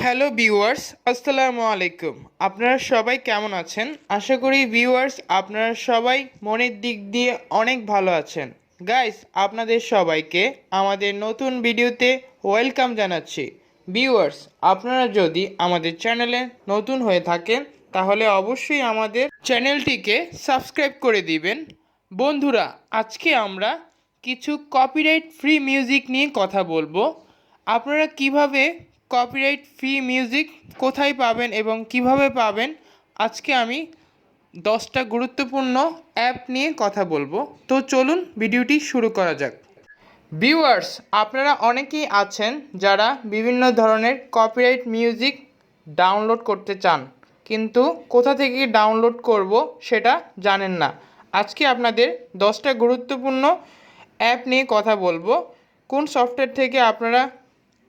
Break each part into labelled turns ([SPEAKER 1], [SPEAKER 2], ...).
[SPEAKER 1] Hello viewers, আসসালামু আলাইকুম। আপনারা সবাই কেমন আছেন? আশা করি ভিউয়ার্স আপনারা সবাই মনের দিক দিয়ে অনেক ভালো আছেন। গাইস, আপনাদের সবাইকে আমাদের নতুন ভিডিওতে ওয়েলকাম জানাচ্ছি। ভিউয়ার্স, আপনারা যদি আমাদের চ্যানেলে নতুন হয়ে থাকেন তাহলে অবশ্যই আমাদের চ্যানেলটিকে সাবস্ক্রাইব করে দিবেন। বন্ধুরা, আজকে আমরা কিছু কপিরাইট ফ্রি মিউজিক নিয়ে কথা বলবো। আপনারা কিভাবে কপিরাইট ফ্রি মিউজিক কোথায় পাবেন এবং কিভাবে পাবেন, আজকে আমি 10টা গুরুত্বপূর্ণ অ্যাপ নিয়ে কথা বলবো। তো চলুন ভিডিওটি শুরু করা যাক। ভিউয়ার্স, আপনারা অনেকেই আছেন যারা বিভিন্ন ধরনের কপিরাইট মিউজিক ডাউনলোড করতে চান, কিন্তু কোথা থেকে ডাউনলোড করব সেটা জানেন না। আজকে আপনাদের 10টা গুরুত্বপূর্ণ অ্যাপ নিয়ে কথা বলবো। কোন সফটওয়্যার থেকে আপনারা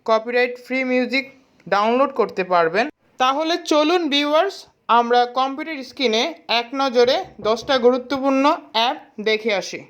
[SPEAKER 1] কপিরাইট ফ্রি মিউজিক ডাউনলোড করতে পারবেন। তাহলে চলুন ভিউয়ার্স, আমরা কম্পিউটার স্ক্রিনে এক নজরে 10টা গুরুত্বপূর্ণ অ্যাপ দেখে আসি।